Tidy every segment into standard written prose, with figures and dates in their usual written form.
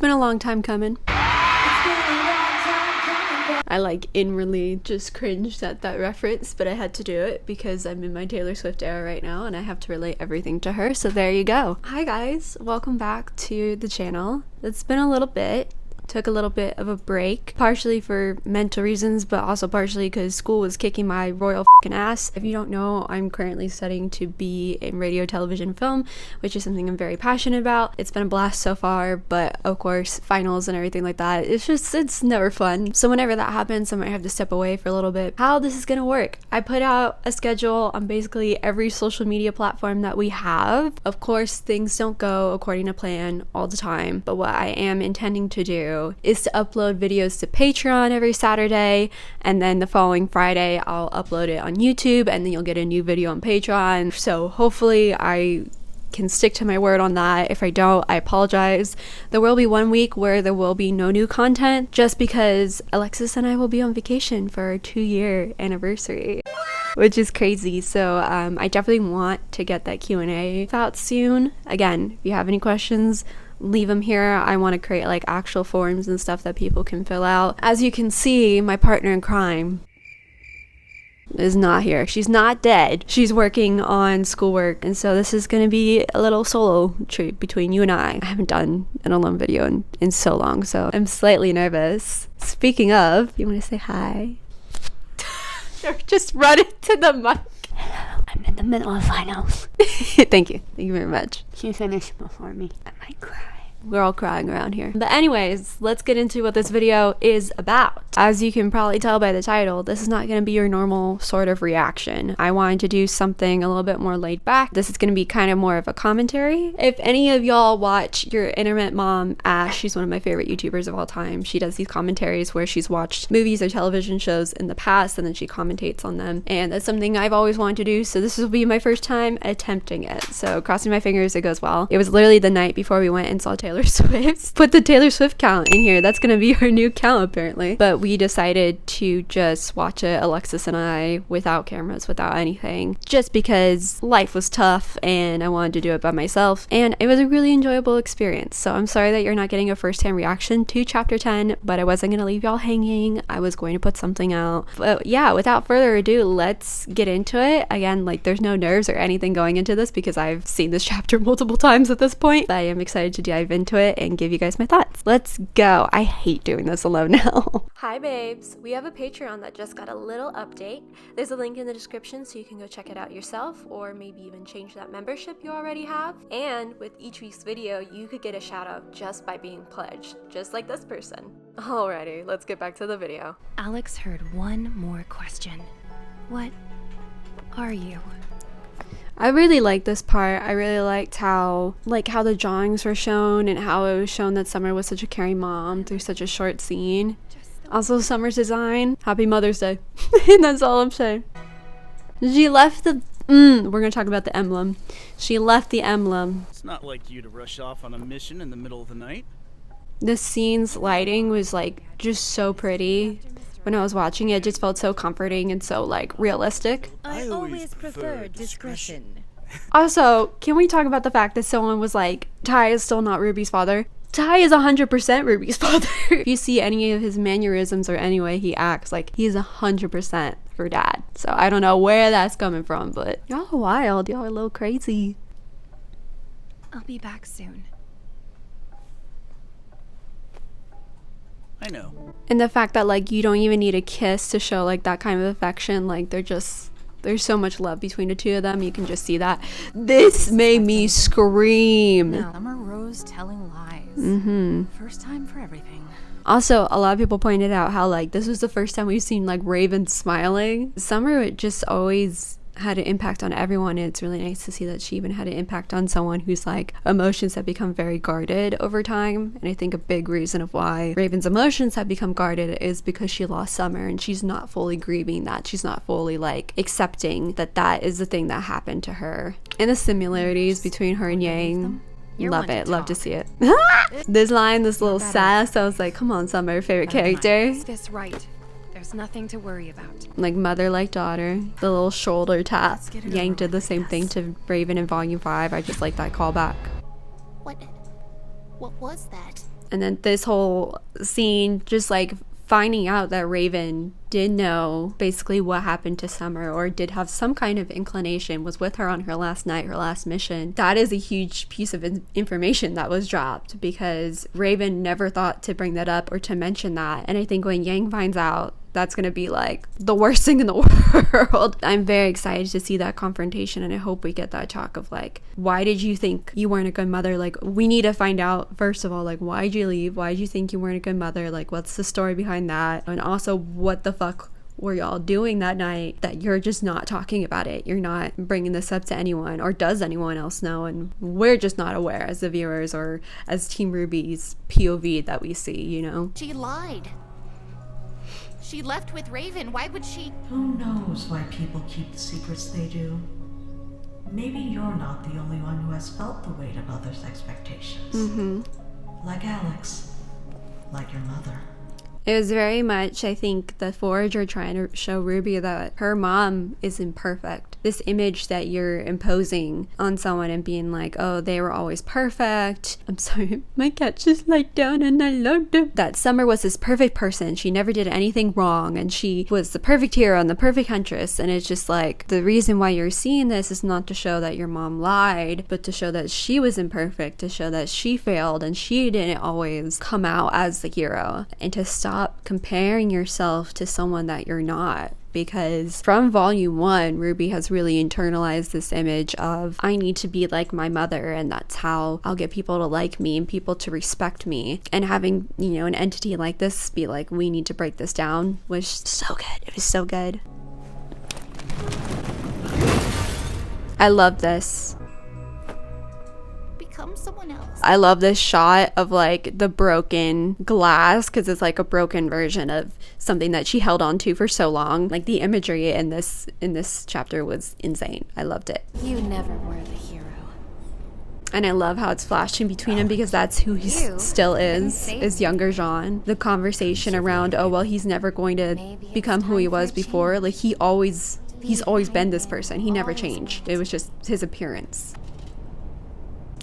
been a long time coming. I like inwardly just cringed at that reference, but I had to do it because I'm in my Taylor Swift era right now and I have to relate everything to her, so there you go. Hi guys, welcome back to the channel. It's been a little bit. Took a little bit of a break, partially for mental reasons, but also partially because school was kicking my royal fucking ass. If you don't know, I'm currently studying to be in radio, television, film, which is something I'm very passionate about. It's been a blast so far, but of course, finals and everything like that, it's never fun. So whenever that happens, I might have to step away for a little bit. How this is gonna work? I put out a schedule on basically every social media platform that we have. Of course, things don't go according to plan all the time, but what I am intending to do is to upload videos to Patreon every Saturday, and then the following Friday I'll upload it on YouTube, and then you'll get a new video on Patreon. So hopefully I can stick to my word on that. If I don't, I apologize. There will be one week where there will be no new content, just because Alexis and I will be on vacation for our 2-year anniversary, which is crazy. So I definitely want to get that Q&A out soon. Again, if you have any questions, leave them here. I want to create like actual forms and stuff that people can fill out. As you can see, my partner in crime is not here. She's not dead. She's working on schoolwork, and so this is going to be a little solo treat between you and I. I haven't done an alone video in so long, so I'm slightly nervous. Speaking of, you want to say hi? Just run into the mic. Hello, I'm in the middle of finals. Thank you very much. She finished before me. I might cry. We're all crying around here. But anyways, let's get into what this video is about. As you can probably tell by the title, this is not going to be your normal sort of reaction. I wanted to do something a little bit more laid back. This is going to be kind of more of a commentary. If any of y'all watch your internet mom, Ash, she's one of my favorite YouTubers of all time. She does these commentaries where she's watched movies or television shows in the past and then she commentates on them. And that's something I've always wanted to do, so this will be my first time attempting it. So crossing my fingers it goes well. It was literally the night before we went and saw Taylor Swift. Put the Taylor Swift count in here. That's gonna be our new count apparently. But we decided to just watch it, Alexis and I, without cameras, without anything, just because life was tough and I wanted to do it by myself, and it was a really enjoyable experience. So I'm sorry that you're not getting a first-hand reaction to chapter 10, but I wasn't gonna leave y'all hanging. I was going to put something out. But yeah, without further ado, let's get into it. Again, like, there's no nerves or anything going into this because I've seen this chapter multiple times at this point, but I am excited to dive into it and give you guys my thoughts. Let's go. I hate doing this alone now. Hi babes, we have a Patreon that just got a little update. There's a link in the description so you can go check it out yourself, or maybe even change that membership you already have. And with each week's video, you could get a shout out just by being pledged, just like this person. Alrighty, let's get back to the video. Alex heard one more question. What are you? I really liked this part. I really liked how the drawings were shown and how it was shown that Summer was such a caring mom through such a short scene. Also, Summer's design. Happy Mother's Day. That's all I'm saying. She left the... we're going to talk about the emblem. She left the emblem. It's not like you to rush off on a mission in the middle of the night. The scene's lighting was just so pretty. When I was watching it, it just felt so comforting and so realistic. I always prefer discretion. Also, can we talk about the fact that someone was like, Ty is still not Ruby's father? Ty is 100% Ruby's father. If you see any of his mannerisms or any way he acts, he is 100% her dad. So I don't know where that's coming from, but y'all are wild. Y'all are a little crazy. I'll be back soon. I know. And the fact that you don't even need a kiss to show that kind of affection, there's so much love between the two of them. You can just see that. This made me scream. No, Summer Rose telling lies. First time for everything. Also, a lot of people pointed out how this was the first time we've seen Raven smiling. Summer just always had an impact on everyone, and it's really nice to see that she even had an impact on someone whose emotions have become very guarded over time. And I think a big reason of why Raven's emotions have become guarded is because she lost Summer and she's not fully grieving that. She's not fully accepting that that is the thing that happened to her. And the similarities between her and Yang, love it, love to see it. This line, this little sass, I was like, come on, Summer, favorite character. This right. There's nothing to worry about. Mother like daughter. The little shoulder tap. Yang did the same thing to Raven in Volume 5. I just like that callback. What? What was that? And then this whole scene, just like finding out that Raven did know basically what happened to Summer, or did have some kind of inclination, was with her on her last night, her last mission. That is a huge piece of information that was dropped, because Raven never thought to bring that up or to mention that. And I think when Yang finds out, that's going to be like the worst thing in the world. I'm very excited to see that confrontation, and I hope we get that talk of like, why did you think you weren't a good mother? Like, we need to find out, first of all, like, why did you leave? Why did you think you weren't a good mother? Like, what's the story behind that? And also, what the fuck were y'all doing that night that you're just not talking about it? You're not bringing this up to anyone, or does anyone else know? And we're just not aware as the viewers, or as Team Ruby's POV that we see, you know? She lied. She left with Raven. Why would she? Who knows why people keep the secrets they do? Maybe you're not the only one who has felt the weight of others' expectations. Like Alex. Like your mother. It was very much, I think, the Forager trying to show Ruby that her mom is imperfect. This image that you're imposing on someone and being like, oh, they were always perfect. I'm sorry, my cat just laid down and I loved him. That Summer was this perfect person. She never did anything wrong, and she was the perfect hero and the perfect huntress. And it's just like, the reason why you're seeing this is not to show that your mom lied, but to show that she was imperfect, to show that she failed and she didn't always come out as the hero. And to stop comparing yourself to someone that you're not. Because from volume 1, Ruby has really internalized this image of, I need to be like my mother, and that's how I'll get people to like me and people to respect me. And having, you know, an entity like this be like, we need to break this down, was so good. It was so good. I love this. Become someone else. I love this shot of like the broken glass, because it's like a broken version of something that she held on to for so long. Like, the imagery in this chapter was insane. I loved it. You never were the hero. And I love how it's flashing between him, because that's who he still is younger Jean. The conversation around, oh well, he's never going to become who he was before. Like, he's always been this person. He never changed. It was just his appearance.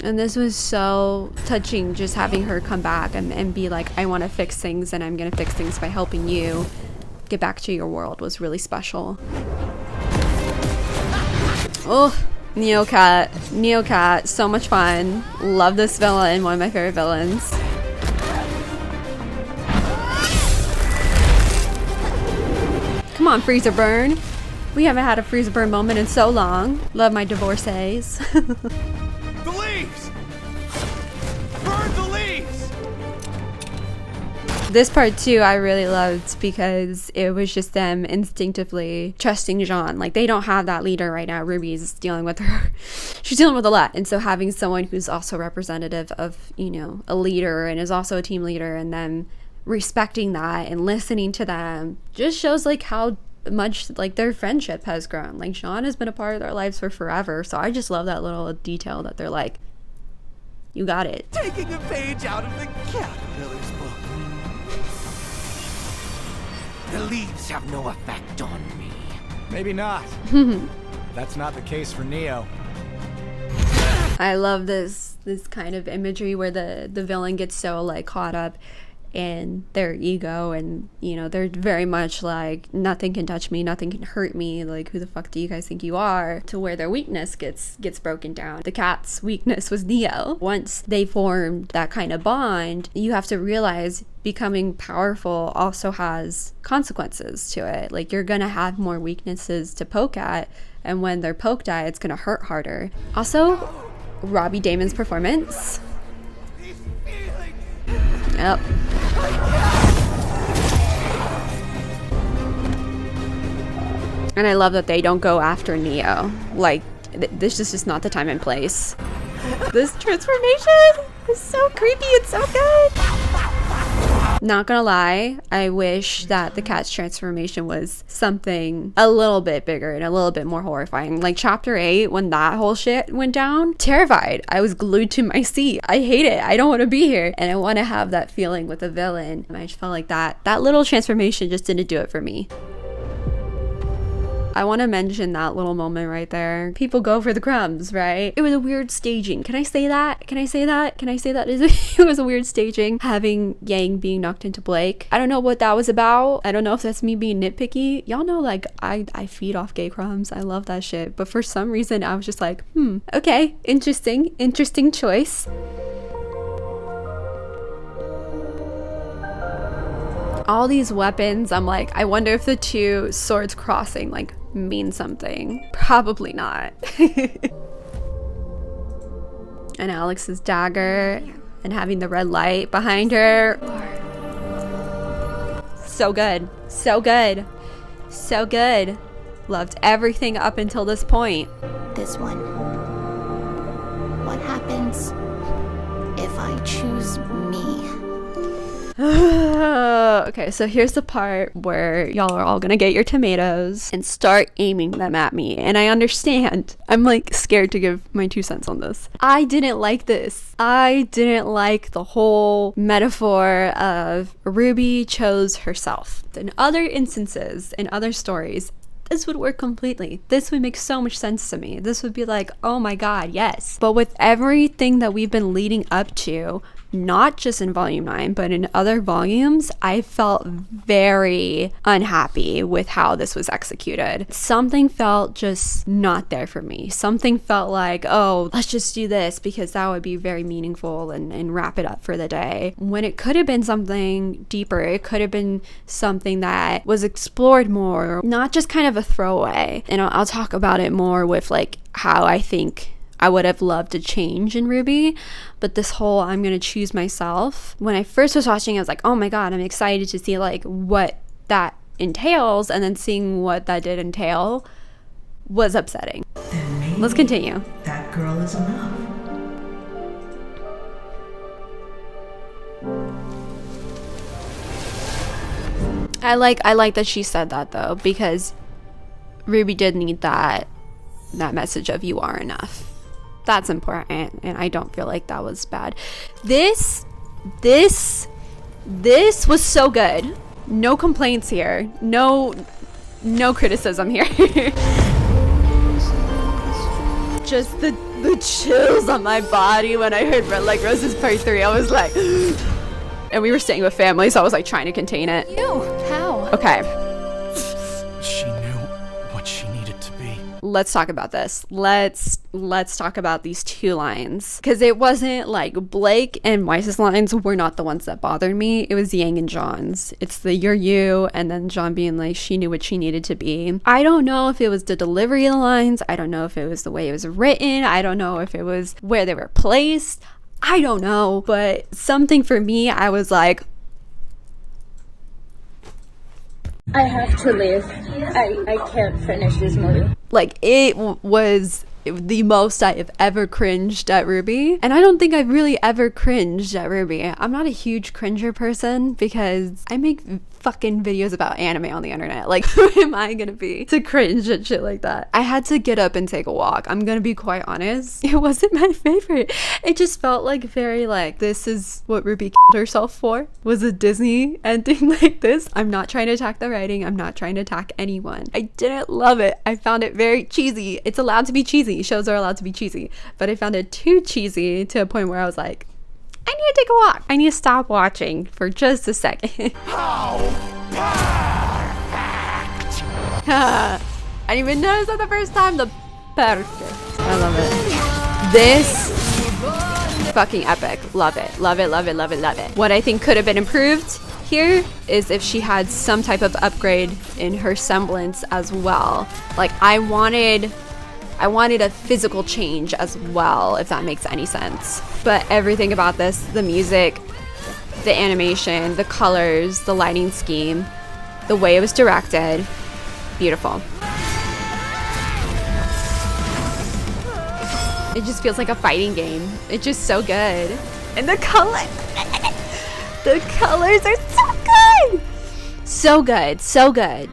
And this was so touching, just having her come back and be like, I want to fix things, and I'm going to fix things by helping you get back to your world, was really special. Oh, Neocat, so much fun. Love this villain, one of my favorite villains. Come on, Freezer Burn. We haven't had a Freezer Burn moment in so long. Love my divorcees. The leaves! Burn the leaves! This part too I really loved, because it was just them instinctively trusting Jean. Like, they don't have that leader right now. Ruby's dealing with her. She's dealing with a lot. And so having someone who's also representative of, you know, a leader and is also a team leader, and them respecting that and listening to them, just shows like how much like their friendship has grown. Like, Jean has been a part of their lives for forever. So I just love that little detail that they're like, you got it. Taking a page out of the caterpillar's book. The leaves have no effect on me. Maybe not. That's not the case for Neo. I love this kind of imagery where the villain gets so like caught up in their ego, and you know, they're very much like, nothing can touch me, nothing can hurt me, like, who the fuck do you guys think you are, to where their weakness gets broken down. The cat's weakness was Neo. Once they formed that kind of bond, you have to realize becoming powerful also has consequences to it. Like, you're gonna have more weaknesses to poke at, and when they're poked at, it's gonna hurt harder. Also, Robbie Damon's performance. Yep. And I love that they don't go after Neo. Like, this is just not the time and place. This transformation is so creepy. It's so good. Not gonna lie, I wish that the cat's transformation was something a little bit bigger and a little bit more horrifying. Like chapter 8, when that whole shit went down, terrified. I was glued to my seat. I hate it. I don't want to be here. And I want to have that feeling with a villain. And I just felt like that little transformation just didn't do it for me. I want to mention that little moment right there. People go for the crumbs, right? It was a weird staging. Can I say that? Can I say that? Can I say that? It was a weird staging, having Yang being knocked into Blake. I don't know what that was about. I don't know if that's me being nitpicky. Y'all know, like, I feed off gay crumbs. I love that shit. But for some reason, I was just like, okay, interesting choice. All these weapons, I'm like, I wonder if the two swords crossing like mean something. Probably not. And Alex's dagger and having the red light behind her. So good. So good. So good. Loved everything up until this point. This one. What happens if I choose me? Okay, so here's the part where y'all are all gonna get your tomatoes and start aiming them at me. And I understand. I'm like scared to give my 2 cents on this. I didn't like this. I didn't like the whole metaphor of Ruby chose herself. In other instances, in other stories, this would work completely. This would make so much sense to me. This would be like, oh my god, yes. But with everything that we've been leading up to, not just in volume 9, but in other volumes, I felt very unhappy with how this was executed. Something felt just not there for me. Something felt like, oh, let's just do this because that would be very meaningful and wrap it up for the day. When it could have been something deeper, it could have been something that was explored more, not just kind of a throwaway. And I'll talk about it more with like how I think I would have loved a change in Ruby, but this whole I'm gonna choose myself, when I first was watching, I was like, oh my god, I'm excited to see like what that entails, and then seeing what that did entail was upsetting. Then maybe Let's continue. that girl is enough. I like that she said that though, because Ruby did need that message of you are enough. That's important, and I don't feel like that was bad. This was so good. No complaints here. No criticism here. Just the chills on my body when I heard Red Like Roses Part 3. I was like, and we were staying with family, so I was like trying to contain it. How? Okay. She knew what she needed to be. Let's talk about this. Let's talk about these 2 lines, because it wasn't like Blake and Weiss's lines were not the ones that bothered me. It was Yang and John's. It's the you're you, and then John being like she knew what she needed to be. I don't know if it was the delivery of the lines. I don't know if it was the way it was written. I don't know if it was where they were placed. I don't know, but something for me, I was like, I have to leave. I can't finish this movie. like it was the most I have ever cringed at Ruby, and I don't think I've really ever cringed at Ruby. I'm not a huge cringer person because I make fucking videos about anime on the internet. Like, who am I gonna be to cringe at shit like that? I had to get up and take a walk. I'm gonna be quite honest. It wasn't my favorite. It just felt like very like, this is what Ruby killed herself for, was a Disney ending like this. I'm not trying to attack the writing. I'm not trying to attack anyone. I didn't love it. I found it very cheesy. It's allowed to be cheesy. Shows are allowed to be cheesy. But I found it too cheesy to a point where I was like, I need to take a walk. I need to stop watching for just a second. How perfect! I didn't even notice that the first time. The perfect. I love it. This fucking epic. Love it. Love it. Love it. Love it. Love it. What I think could have been improved here is if she had some type of upgrade in her semblance as well. Like I wanted a physical change as well, if that makes any sense. But everything about this, the music, the animation, the colors, the lighting scheme, the way it was directed, beautiful. It just feels like a fighting game. It's just so good. And the colors are so good. So good, so good.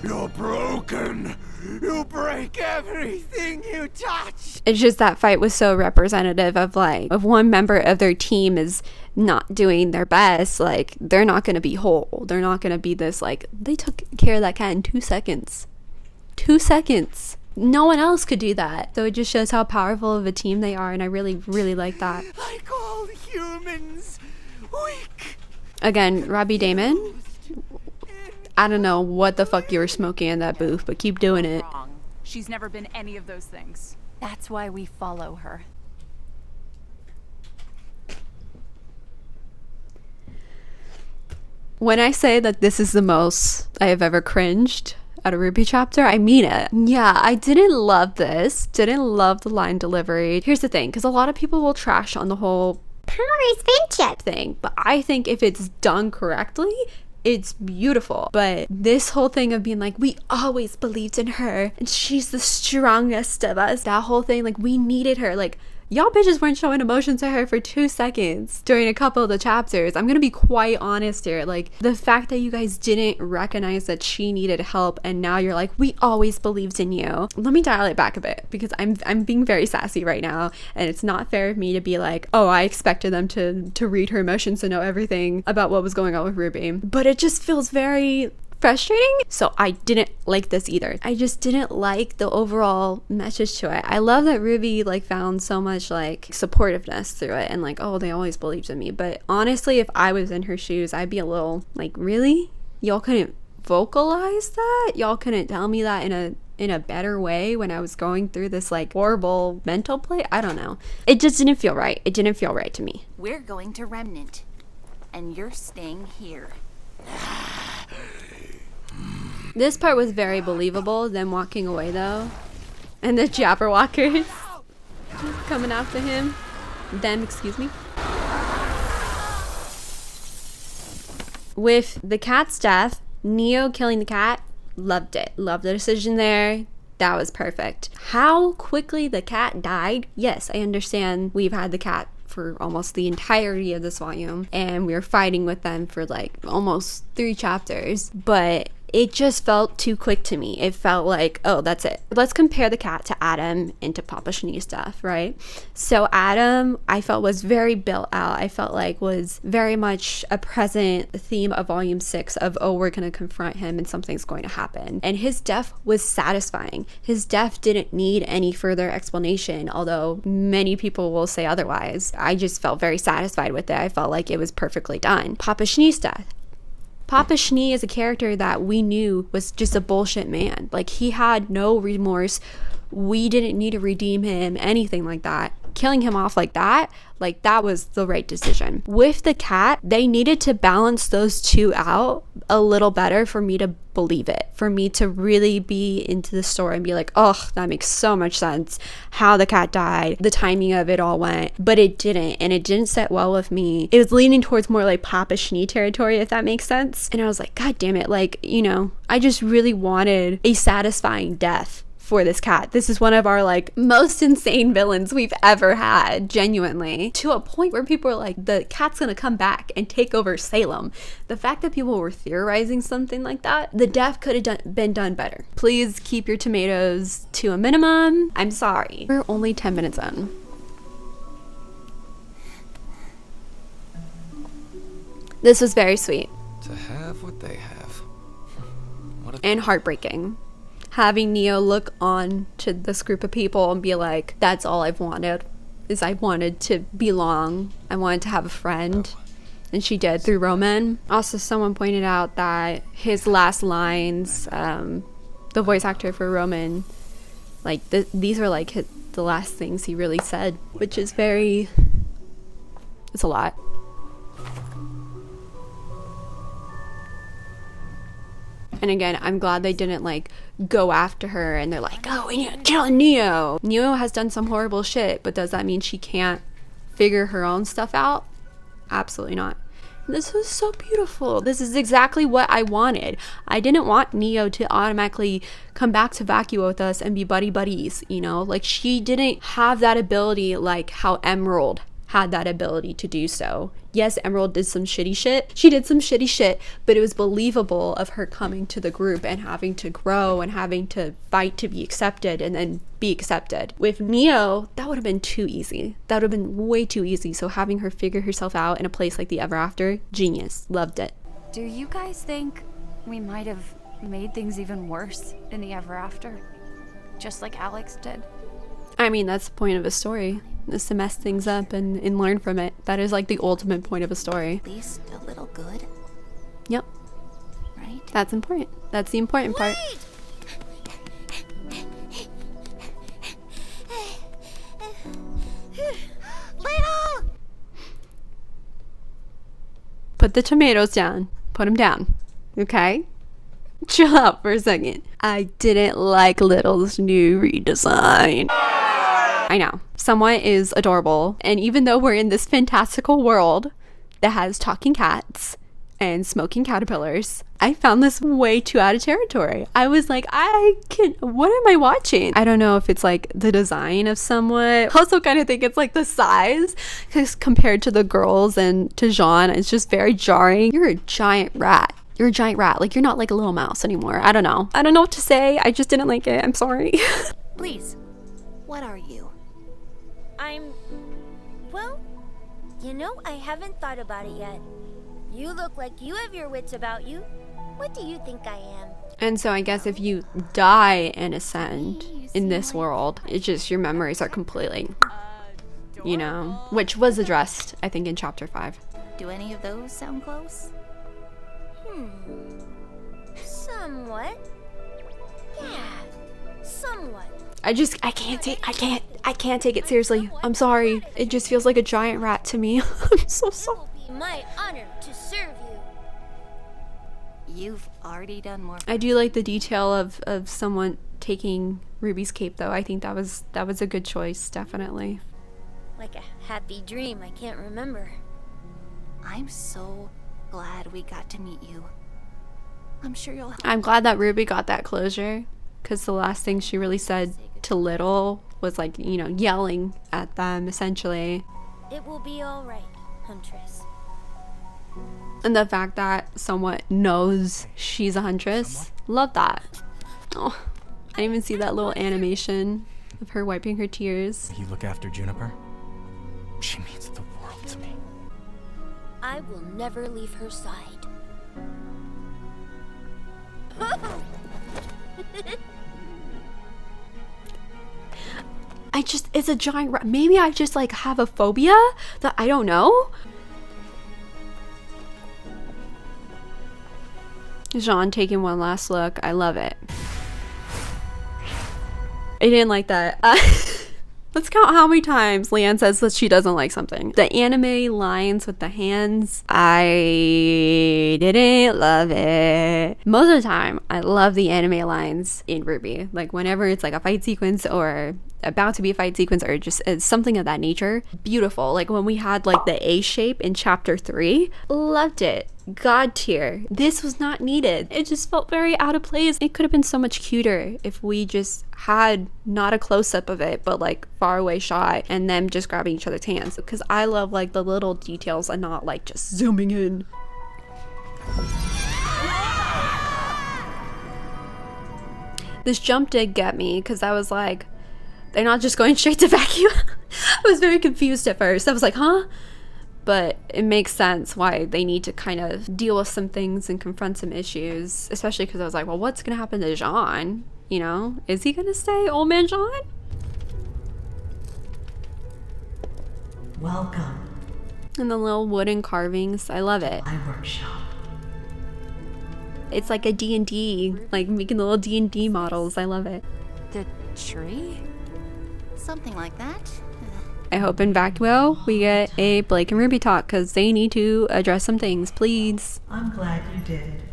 You're broken. You break everything you touch. It's just that fight was so representative of like, if one member of their team is not doing their best, like they're not going to be whole. They're not going to be this like, they took care of that cat in 2 seconds. 2 seconds. No one else could do that. So it just shows how powerful of a team they are, and I really, really like that. Like all humans, weak. Again, Robbie Damon, I don't know what the fuck you were smoking in that booth, but keep doing it. Wrong. She's never been any of those things. That's why we follow her. When I say that this is the most I have ever cringed at a RWBY chapter, I mean it. Yeah, I didn't love this. Didn't love the line delivery. Here's the thing, because a lot of people will trash on the whole Paris friendship thing, but I think if it's done correctly, it's beautiful. But this whole thing of being like, we always believed in her and she's the strongest of us, that whole thing, like, we needed her, like, y'all bitches weren't showing emotion to her for 2 seconds during a couple of the chapters. I'm gonna be quite honest here. Like, the fact that you guys didn't recognize that she needed help and now you're like, we always believed in you. Let me dial it back a bit, because I'm being very sassy right now, and it's not fair of me to be like, oh, I expected them to read her emotions and know everything about what was going on with RWBY. But it just feels very frustrating. So I didn't like this either. I just didn't like the overall message to it. I love that RWBY like found so much like supportiveness through it, and like, oh, they always believed in me. But honestly, if I was in her shoes, I'd be a little like, really? Y'all couldn't vocalize that? Y'all couldn't tell me that in a better way when I was going through this like horrible mental play? I don't know. It just didn't feel right. It didn't feel right to me. We're going to Remnant, and you're staying here. This part was very believable, them walking away though. And the Jabberwockers coming after him. Them, excuse me. With the cat's death, Neo killing the cat, loved it. Loved the decision there. That was perfect. How quickly the cat died, yes, I understand we've had the cat for almost the entirety of this volume, and we were fighting with them for like almost 3 chapters, but it just felt too quick to me. It felt like, oh, that's it. Let's compare the cat to Adam and to Papa Shani's stuff, right? So Adam, I felt was very built out. I felt like was very much a present theme of volume 6 of, oh, we're going to confront him and something's going to happen. And his death was satisfying. His death didn't need any further explanation, although many people will say otherwise. I just felt very satisfied with it. I felt like it was perfectly done. Papa Shani's death. Papa Schnee is a character that we knew was just a bullshit man. Like, he had no remorse. We didn't need to redeem him, anything like that. Killing him off like that was the right decision. With the cat, they needed to balance those two out a little better for me to believe it, for me to really be into the story and be like, oh, that makes so much sense, how the cat died, the timing of it all went. But it didn't, and it didn't set well with me. It was leaning towards more like Papa Schnee territory, if that makes sense. And I was like, god damn it, like, you know, I just really wanted a satisfying death for this cat. This is one of our like most insane villains we've ever had, genuinely, to a point where people are like, the cat's gonna come back and take over Salem. The fact that people were theorizing something like that, the death could have been done better. Please keep your tomatoes to a minimum. I'm sorry. We're only 10 minutes in. This was very sweet. To have what they have. And heartbreaking. Having Neo look on to this group of people and be like, that's all I've wanted, is I wanted to belong. I wanted to have a friend. And she did through Roman. Also, someone pointed out that his last lines, the voice actor for Roman, like these are like the last things he really said, which is very, it's a lot. And again, I'm glad they didn't like go after her and they're like, oh, we need to kill Neo. Neo has done some horrible shit, but does that mean she can't figure her own stuff out? Absolutely not. This was so beautiful. This is exactly what I wanted. I didn't want Neo to automatically come back to Vacuo with us and be buddy buddies, you know? Like, she didn't have that ability like how Emerald had that ability to do so. Yes, Emerald did some shitty shit. She did some shitty shit, but it was believable of her coming to the group and having to grow and having to fight to be accepted and then be accepted. With Neo, that would have been too easy. That would have been way too easy. So having her figure herself out in a place like the Ever After, genius. Loved it. Do you guys think we might have made things even worse in the ever after. Just like Alex did. I mean, that's the point of a story, is to mess things up and learn from it. That is like the ultimate point of a story. At least a little good, Yep, right? that's important. That's the important part. Little! Put the tomatoes down. Put them down. Okay? Chill out for a second. I didn't like Little's new redesign. I know. Somewhat is adorable. And even though we're in this fantastical world that has talking cats and smoking caterpillars, I found this way too out of territory. I was like, what am I watching? I don't know if it's like the design of somewhat. I also kind of think it's like the size, because compared to the girls and to Jean, it's just very jarring. You're a giant rat. You're a giant rat. Like, you're not like a little mouse anymore. I don't know. I don't know what to say. I just didn't like it. I'm sorry. Please, what are you? Well, you know, I haven't thought about it yet. You look like you have your wits about you. What do you think I am? And so I guess if you die and ascend in this world, it's just your memories are completely, you know, which was addressed, I think, in chapter 5. Do any of those sound close? Somewhat. Yeah, somewhat. I can't take it seriously. I'm sorry. It just feels like a giant rat to me. I'm so sorry. It will be my honor to serve you. You've already done more. I do like the detail of someone taking Ruby's cape, though. I think that was a good choice, definitely. Like a happy dream I can't remember. I'm so glad we got to meet you. I'm sure you'll help. I'm glad that Ruby got that closure, because the last thing she really said to Little was like, you know, yelling at them, essentially. It will be all right, Huntress. And the fact that somewhat knows she's a huntress. Love that. Oh, I didn't even see that little animation of her wiping her tears. You look after Juniper? She means the world to me. I will never leave her side. It's a giant rat. Maybe I just like have a phobia that I don't know. Jean taking one last look. I love it. I didn't like that. Let's count how many times Leanne says that she doesn't like something. The anime lines with the hands, I didn't love it. Most of the time, I love the anime lines in Ruby. Like whenever it's like a fight sequence or about to be a fight sequence or just something of that nature. Beautiful. Like when we had like the A shape in chapter 3. Loved it. God tier. This was not needed. It just felt very out of place. It could have been so much cuter if we just had not a close-up of it, but like far away shot and them just grabbing each other's hands, because I love like the little details and not like just zooming in. This jump did get me, because I was like, they're not just going straight to vacuum. I was very confused at first. I was like, huh? But it makes sense why they need to kind of deal with some things and confront some issues, especially because I was like, well, what's going to happen to Jean? You know, is he going to stay old man Jean? Welcome. And the little wooden carvings, I love it. My workshop. It's like a D&D, like making the little D&D models. I love it. The tree? Something like that. I hope in Vacuo we get a Blake and Ruby talk, because they need to address some things, please. I'm glad you did.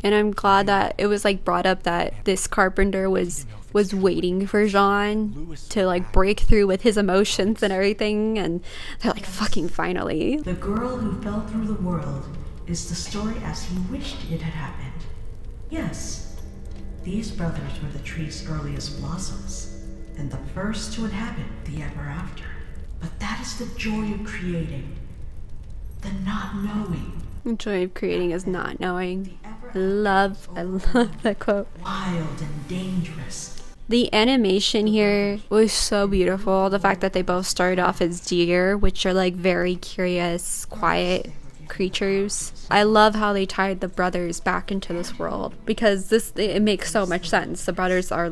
And I'm glad that it was like brought up that this carpenter was waiting for Jean to like break through with his emotions and everything, and they're like, fucking finally. The girl who fell through the world is the story as he wished it had happened. Yes, these brothers were the tree's earliest blossoms, and the first to inhabit the ever after. But that is the joy of creating, the not knowing. The joy of creating is not knowing. I love that quote. Wild and dangerous. The animation here was so beautiful. The fact that they both started off as deer, which are like very curious, quiet, creatures. I love how they tied the brothers back into this world, because it makes so much sense. The brothers are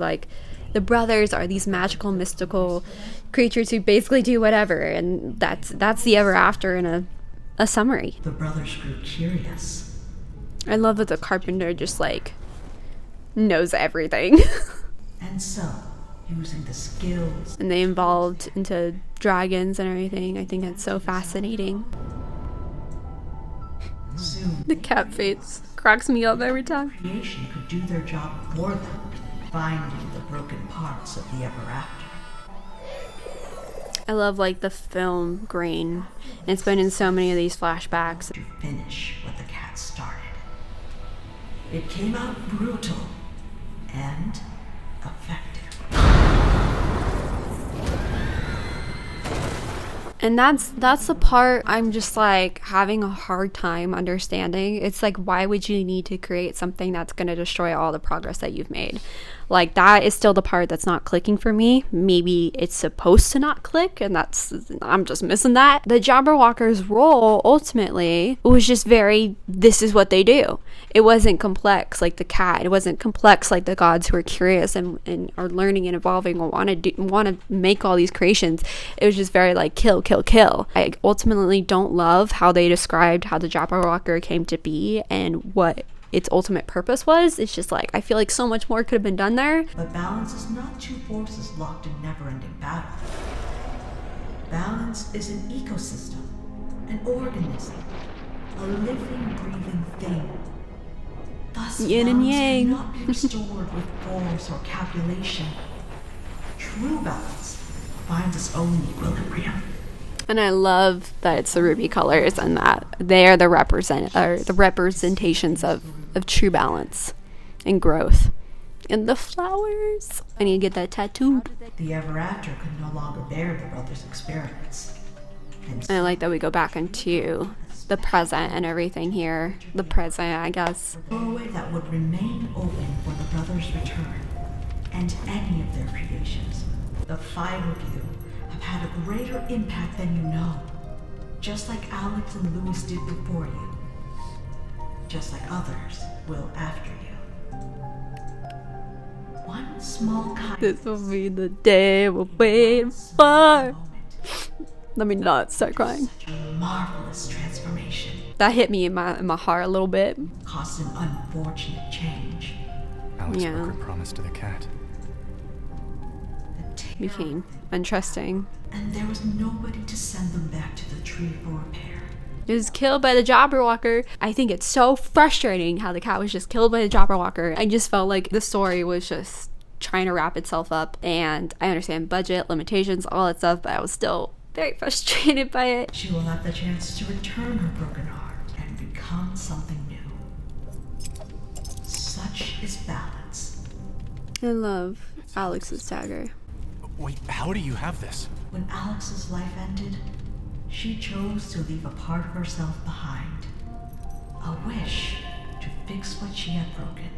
these magical, mystical creatures who basically do whatever, and that's the ever after in a summary. The brothers grew curious. I love that the carpenter just like knows everything. And so, using the skills, And they evolved into dragons and everything. I think that's so fascinating. soon The cat face cracks me up every time. creation could do their job for them, finding the broken parts of the ever after. I love like the film grain. It's been in so many of these flashbacks. To finish what the cat started. It came out brutal and effective. And that's the part I'm just like having a hard time understanding. It's like, why would you need to create something that's going to destroy all the progress that you've made? Like, that is still the part that's not clicking for me. Maybe it's supposed to not click, and I'm just missing that. The Jabberwocker's role ultimately was just this is what they do. It wasn't complex like the cat. It wasn't complex like the gods who are curious and are learning and evolving and want to make all these creations. It was just very like kill, kill, kill. I ultimately don't love how they described how the Jabberwocker came to be and what its ultimate purpose was. It's just like, I feel like so much more could have been done there. But balance is not two forces locked in never-ending battle. Balance is an ecosystem, an organism, a living, breathing thing. Thus, Yin and balance yang. cannot be restored with force or calculation. True balance finds its own equilibrium. And I love that it's the ruby colors and that they are the representations of true balance and growth. And the flowers. I need to get that tattooed. The ever after could no longer bear the brothers' experiments. And I like that we go back into the present and everything here. The present, I guess. A doorway that would remain open for the brothers' return, and any of their creations. The five of you have had a greater impact than you know. Just like Alex and Louis did before you. Just like others will after you. One small kindness. This will be the day we're waiting for. Let me not start crying. Such a marvelous transformation. That hit me in my heart a little bit. Caused an unfortunate change. Alex Yeah. broke her promise to the cat. Became untrusting. And there was nobody to send them back to the tree for repair. It was killed by the Jabberwocker. I think it's so frustrating how the cat was just killed by the Jabberwocker. I just felt like the story was just trying to wrap itself up. And I understand budget, limitations, all that stuff, but I was still very frustrated by it. She will have the chance to return her broken heart and become something new. Such is balance. I love Alex's dagger. Wait, how do you have this? When Alex's life ended, she chose to leave a part of herself behind. A wish to fix what she had broken.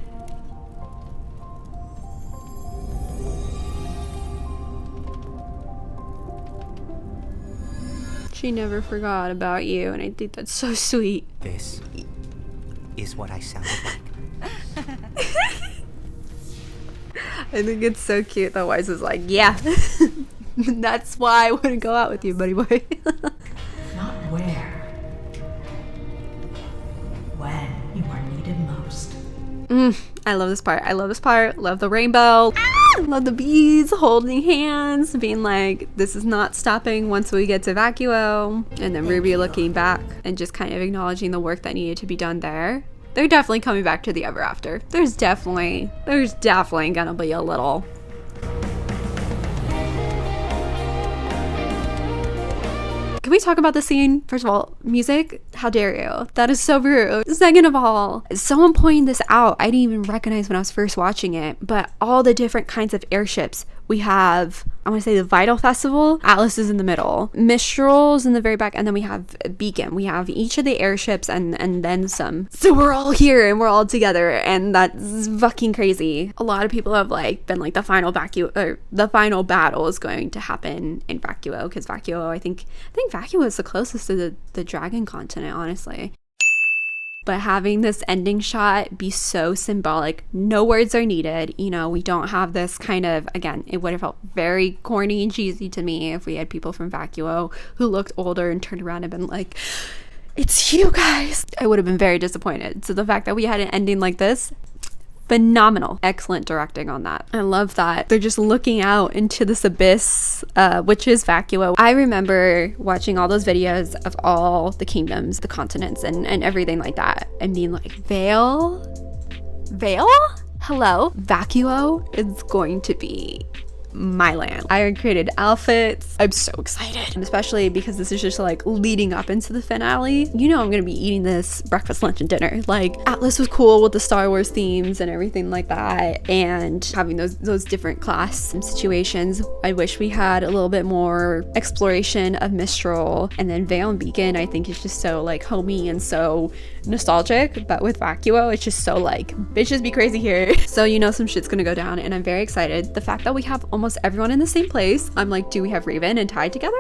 She never forgot about you, and I think that's so sweet. This is what I sounded like. I think it's so cute that Wise was like, yeah, that's why I wouldn't go out with you, buddy boy. Not where. When you are needed most. I love this part. Love the rainbow. Love the bees holding hands, being like, this is not stopping once we get to Vacuo. And then Ruby looking back and just kind of acknowledging the work that needed to be done there. They're definitely coming back to the ever after. There's definitely gonna be a little. Can we talk about the scene? First of all, music, how dare you? That is so rude. Second of all, someone pointed this out. I didn't even recognize when I was first watching it, but all the different kinds of airships We have, I want to say, the Vital Festival. Atlas is in the middle. Mistral's in the very back. And then we have Beacon. We have each of the airships and then some. So we're all here and we're all together. And that's fucking crazy. A lot of people have like been like the final battle is going to happen in Vacuo. Because Vacuo, I think Vacuo is the closest to the dragon continent, honestly. But having this ending shot be so symbolic, no words are needed. You know, we don't have this kind of, again, it would have felt very corny and cheesy to me if we had people from Vacuo who looked older and turned around and been like, it's you guys. I would have been very disappointed. So the fact that we had an ending like this, phenomenal. Excellent directing on that. I love that they're just looking out into this abyss, which is Vacuo. I remember watching all those videos of all the kingdoms, the continents, and everything like that, and being like, Vale? Hello? Vacuo is going to be my land. I created outfits. I'm so excited, and especially because this is just like leading up into the finale. You know, I'm gonna be eating this breakfast, lunch, and dinner. Like, Atlas was cool with the Star Wars themes and everything like that, and having those different class situations. I wish we had a little bit more exploration of Mistral, and then Vale and Beacon I think is just so like homey and so nostalgic. But with Vacuo, it's just so like, bitches be crazy here. So you know some shit's gonna go down, and I'm very excited. The fact that we have almost everyone in the same place. I'm like, do we have Raven and Ty together?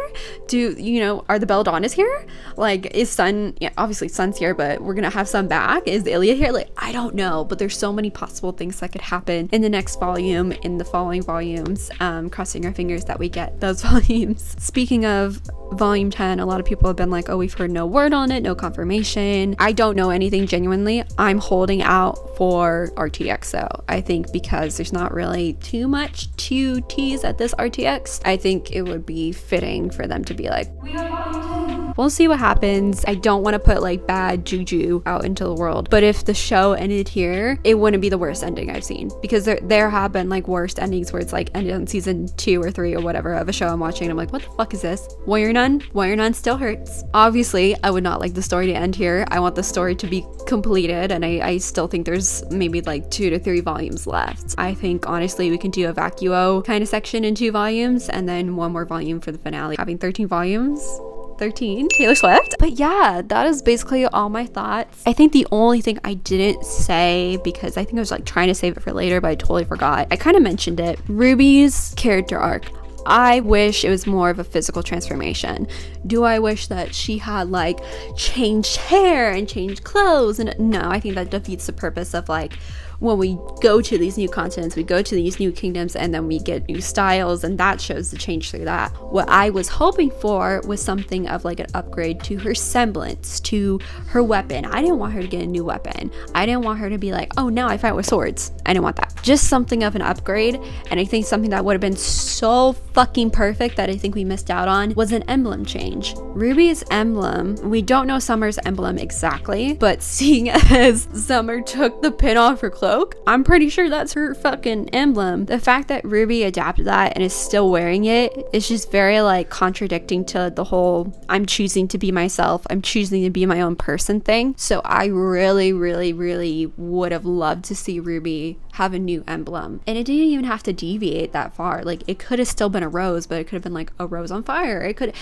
Do, you know, are the Belladonnas here? Like, is Sun, yeah, obviously Sun's here, but we're gonna have Sun back. Is Ilya here? Like, I don't know, but there's so many possible things that could happen in the next volume, in the following volumes. Crossing our fingers that we get those volumes. Speaking of volume 10, a lot of people have been like, oh, we've heard no word on it, no confirmation. I don't know anything genuinely. I'm holding out for RTX though. I think because there's not really too much to tease at this RTX, I think it would be fitting for them to be like, we are volume 10. We'll see what happens. I don't want to put like bad juju out into the world, but if the show ended here, it wouldn't be the worst ending I've seen, because there have been like worst endings where it's like ended on season 2 or 3 or whatever of a show I'm watching and I'm like, what the fuck is this? Warrior Nun still hurts. Obviously, I would not like the story to end here. I want the story to be completed, and I still think there's maybe like 2 to 3 volumes left. I think honestly we can do a Vacuo kind of section in 2 volumes and then 1 more volume for the finale. Having 13 volumes, 13 Taylor Swift. But yeah, that is basically all my thoughts. I think the only thing I didn't say, because I think I was like trying to save it for later, but I totally forgot, I kind of mentioned it, Ruby's character arc. I wish it was more of a physical transformation. Do I wish that she had like changed hair and changed clothes? And no, I think that defeats the purpose of like, when we go to these new continents, we go to these new kingdoms, and then we get new styles, and that shows the change through that. What I was hoping for was something of like an upgrade to her semblance, to her weapon. I didn't want her to get a new weapon. I didn't want her to be like, oh, now I fight with swords. I didn't want that. Just something of an upgrade. And I think something that would have been so fucking perfect that I think we missed out on was an emblem change. Ruby's emblem, we don't know Summer's emblem exactly, but seeing as Summer took the pin off her cloak, I'm pretty sure that's her fucking emblem. The fact that Ruby adapted that and is still wearing it is just very like contradicting to the whole I'm choosing to be myself, I'm choosing to be my own person thing. So I really would have loved to see Ruby have a new emblem, and it didn't even have to deviate that far. Like, it could have still been a rose, but it could have been like a rose on fire. It could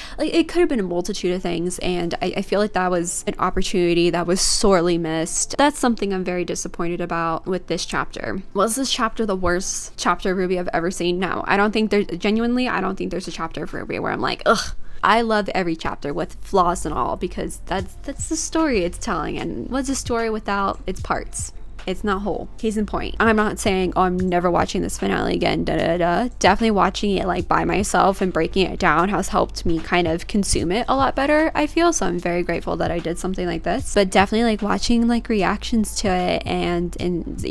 have been a multitude of things, and I feel like that was an opportunity that was sorely missed. That's something I'm very disappointed about with this chapter. Was this chapter the worst chapter of Ruby I've ever seen? No, I don't think there's a chapter of Ruby where I'm like, ugh. I love every chapter with flaws and all, because that's the story it's telling, and what's a story without its parts? It's not whole. Case in point, I'm not saying, oh, I'm never watching this finale again, Definitely watching it like by myself and breaking it down has helped me kind of consume it a lot better, I feel. So I'm very grateful that I did something like this. But definitely like watching like reactions to it and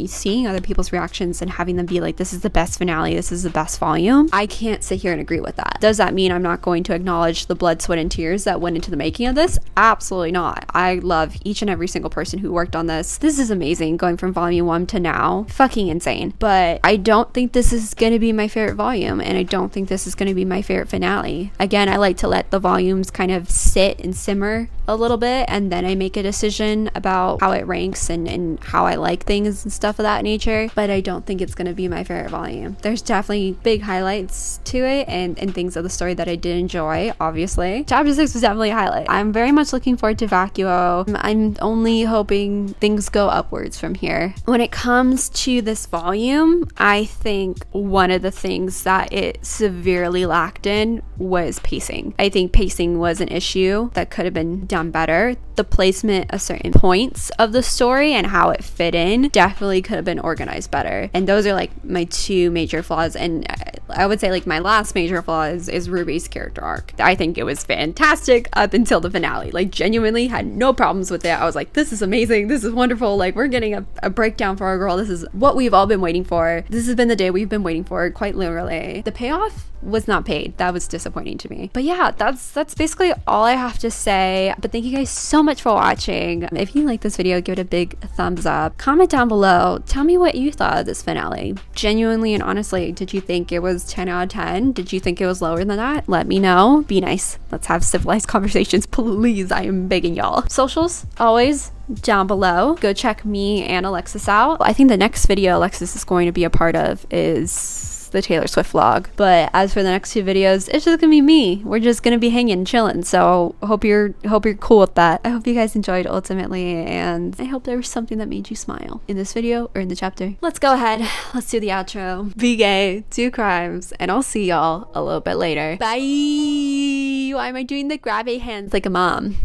seeing other people's reactions and having them be like, this is the best finale, this is the best volume. I can't sit here and agree with that. Does that mean I'm not going to acknowledge the blood, sweat, and tears that went into the making of this? Absolutely not. I love each and every single person who worked on this. This is amazing, going from volume 1 to now. Fucking insane. But I don't think this is going to be my favorite volume, and I don't think this is going to be my favorite finale. Again, I like to let the volumes kind of sit and simmer a little bit, and then I make a decision about how it ranks and how I like things and stuff of that nature. But I don't think it's going to be my favorite volume. There's definitely big highlights to it and things of the story that I did enjoy, obviously. Chapter 6 was definitely a highlight. I'm very much looking forward to Vacuo. I'm only hoping things go upwards from here. When it comes to this volume, I think one of the things that it severely lacked in was pacing. I think pacing was an issue that could have been done better. The placement of certain points of the story and how it fit in definitely could have been organized better. And those are like my two major flaws. And I would say like my last major flaw is Ruby's character arc. I think it was fantastic up until the finale. Like genuinely had no problems with it. I was like, this is amazing. This is wonderful. Like we're getting a breakdown for our girl. This is what we've all been waiting for. This has been the day we've been waiting for, quite literally. The payoff was not paid. That was disappointing to me. But yeah, that's basically all I have to say. But thank you guys so much for watching. If you like this video, give it a big thumbs up. Comment down below. Tell me what you thought of this finale. Genuinely and honestly, did you think it was 10 out of 10? Did you think it was lower than that? Let me know. Be nice. Let's have civilized conversations, please. I am begging y'all. Socials, always down below. Go check me and Alexis out. I think the next video Alexis is going to be a part of is the Taylor Swift vlog. But as for the next two videos, it's just gonna be me. We're just gonna be hanging, chilling. So hope you're cool with that. I hope you guys enjoyed ultimately, and I hope there was something that made you smile in this video or in the chapter. Let's go ahead. Let's do the outro. Be gay, do crimes, and I'll see y'all a little bit later. Bye. Why am I doing the grabby hands like a mom?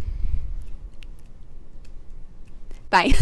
Bye.